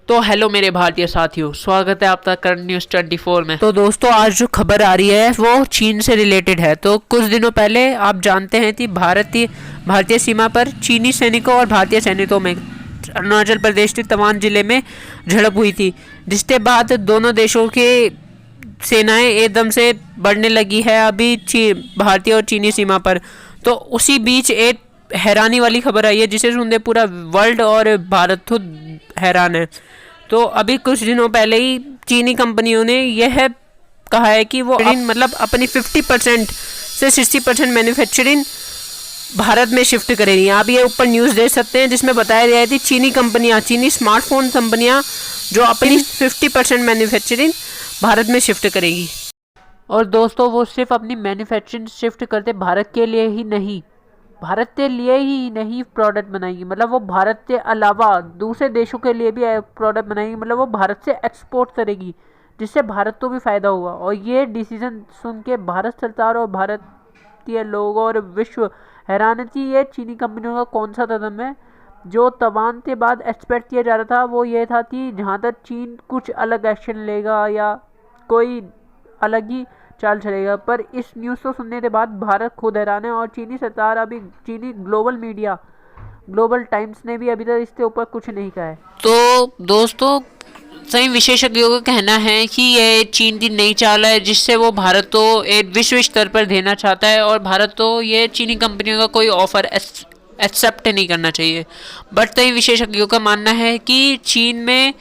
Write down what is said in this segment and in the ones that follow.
तो हेलो मेरे भारतीय साथियों, स्वागत है आपका करंट न्यूज़ 24 में। तो दोस्तों, आज जो खबर आ रही है वो चीन से रिलेटेड है। तो कुछ दिनों पहले आप जानते हैं कि भारतीय सीमा पर चीनी सैनिकों और भारतीय सैनिकों में अरुणाचल प्रदेश के तवांग जिले में झड़प हुई थी, जिसके बाद दोनों देशों के सेनाएं एकदम से बढ़ने लगी है अभी भारतीय और चीनी सीमा पर। तो उसी बीच एक हैरानी वाली खबर आई है जिसे सुनते पूरा वर्ल्ड और भारत खुद हैरान है। तो अभी कुछ दिनों पहले ही चीनी कंपनियों ने यह कहा है कि वो मतलब अपनी 50% से 60% मैन्युफैक्चरिंग भारत में शिफ्ट करेगी। आप ये ऊपर न्यूज़ देख सकते हैं जिसमें बताया गया है कि चीनी स्मार्टफोन कंपनियां जो अपनी 50% मैन्युफैक्चरिंग भारत में शिफ्ट करेगी। और दोस्तों, वो सिर्फ अपनी मैन्युफैक्चरिंग शिफ्ट करते भारत के लिए ही नहीं प्रोडक्ट बनाएंगी, मतलब वो भारत के अलावा दूसरे देशों के लिए भी प्रोडक्ट बनाएंगी, मतलब वो भारत से एक्सपोर्ट करेगी, जिससे भारत को भी फ़ायदा होगा। और ये डिसीजन सुन के भारत सरकार और भारतीय लोग और विश्व हैरान है कि ये चीनी कंपनियों का कौन सा कदम है। जो तवांग के बाद एक्सपेक्ट किया जा रहा था वो ये था कि जहाँ तक चीन कुछ अलग एक्शन लेगा या कोई अलग ही चाल चलेगा, पर इस न्यूज़ को सुनने के बाद भारत खुद हैरान है। और चीनी सरकार चीनी ग्लोबल मीडिया ग्लोबल टाइम्स ने भी अभी तक इसके ऊपर कुछ नहीं कहा है। तो दोस्तों, सही विशेषज्ञों का कहना है कि यह चीन की नई चाल है जिससे वो भारत को एक विश्व स्तर पर देना चाहता है और भारत को ये चीनी कंपनियों का कोई ऑफर एक्सेप्ट नहीं करना चाहिए। बट कई विशेषज्ञों का मानना है कि चीन में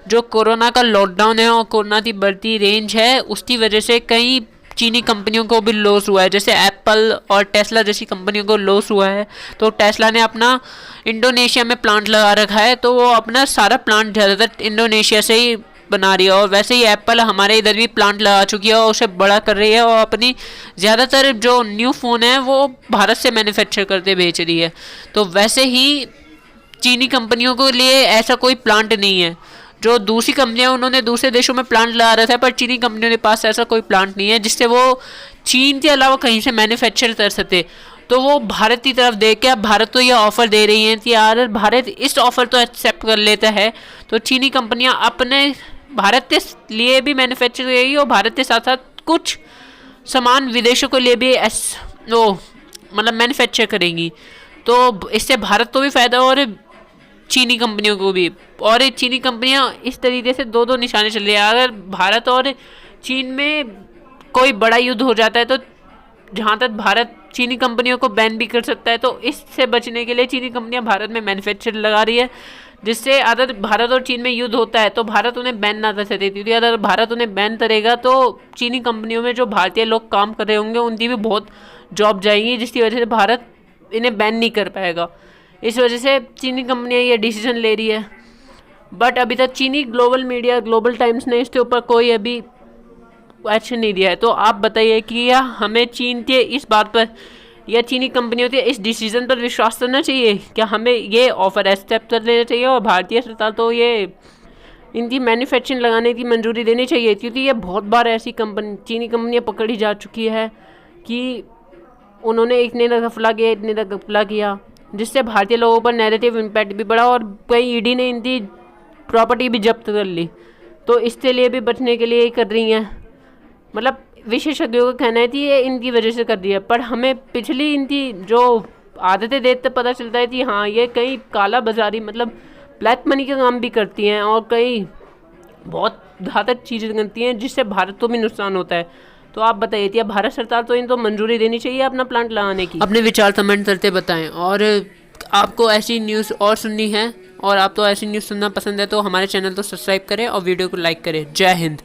जो कोरोना का लॉकडाउन है और कोरोना की बढ़ती रेंज है उसकी वजह से कई चीनी कंपनियों को भी लॉस हुआ है, जैसे एप्पल और टेस्ला जैसी कंपनियों को लॉस हुआ है। तो टेस्ला ने अपना इंडोनेशिया में प्लांट लगा रखा है, तो वो अपना सारा प्लांट ज़्यादातर इंडोनेशिया से ही बना रही है। और वैसे ही एप्पल हमारे इधर भी प्लांट लगा चुकी है और उसे बड़ा कर रही है और अपनी ज़्यादातर जो न्यू फ़ोन है वो भारत से मैन्युफैक्चर करते बेच रही है। तो वैसे ही चीनी कंपनियों के लिए ऐसा कोई प्लांट नहीं है। जो दूसरी कंपनियां उन्होंने दूसरे देशों में प्लांट लगा रहा था, पर चीनी कंपनियों के पास ऐसा कोई प्लांट नहीं है जिससे वो चीन के अलावा कहीं से मैन्युफैक्चर कर सकते। तो वो भारत की तरफ देख के अब भारत को ये ऑफ़र दे रही हैं कि यार भारत इस ऑफ़र तो एक्सेप्ट कर लेता है तो चीनी कंपनियां अपने भारत के लिए भी मैन्युफैक्चर करेगी और भारत के साथ साथ कुछ सामान विदेशों के लिए भी मतलब मैन्युफैक्चर करेंगी। तो इससे भारत को भी फ़ायदा और चीनी कंपनियों को भी। और ये चीनी कंपनियां इस तरीके से दो निशाने चल रही है। अगर भारत और चीन में कोई बड़ा युद्ध हो जाता है तो जहां तक भारत चीनी कंपनियों को बैन भी कर सकता है। तो इससे बचने के लिए चीनी कंपनियां भारत में मैन्युफैक्चर लगा रही है, जिससे अगर भारत और चीन में युद्ध होता है तो भारत उन्हें बैन ना कर सकती, क्योंकि अगर भारत उन्हें बैन करेगा तो चीनी कंपनियों में जो भारतीय लोग काम कर रहे होंगे उनकी भी बहुत जॉब जाएंगी, जिसकी वजह से भारत इन्हें बैन नहीं कर पाएगा। इस वजह से चीनी कंपनियां ये डिसीजन ले रही है। बट अभी तक चीनी ग्लोबल मीडिया ग्लोबल टाइम्स ने इसके ऊपर कोई अभी एक्शन नहीं दिया है। तो आप बताइए कि या हमें चीन के इस बात पर या चीनी कंपनियों के इस डिसीजन पर विश्वास करना चाहिए? क्या हमें ये ऑफ़र एक्सेप्ट कर लेना चाहिए और भारतीय सरकार तो ये इनकी मैन्युफैक्चरिंग लगाने की मंजूरी देनी चाहिए? क्योंकि ये बहुत बार ऐसी चीनी कंपनियाँ पकड़ी जा चुकी है कि उन्होंने इतने तक घपला किया जिससे भारतीय लोगों पर नेगेटिव इम्पैक्ट भी पड़ा और कई ईडी ने इनकी प्रॉपर्टी भी जब्त कर ली। तो इसके लिए भी बचने के लिए ही कर रही हैं। मतलब विशेषज्ञों का कहना है कि ये इनकी वजह से कर रही है, पर हमें पिछली इनकी जो आदतें देखते पता चलता है कि हाँ, ये कई काला बाजारी मतलब ब्लैक मनी का काम भी करती हैं और कई बहुत घातक चीज़ें करती हैं जिससे भारत को भी नुकसान होता है। तो आप बताइए कि भारत सरकार तो इनको मंजूरी देनी चाहिए अपना प्लांट लगाने की? अपने विचार कमेंट करते बताएं। और आपको ऐसी न्यूज़ और सुननी है और आप तो ऐसी न्यूज़ सुनना पसंद है तो हमारे चैनल को सब्सक्राइब करें और वीडियो को लाइक करें। जय हिंद।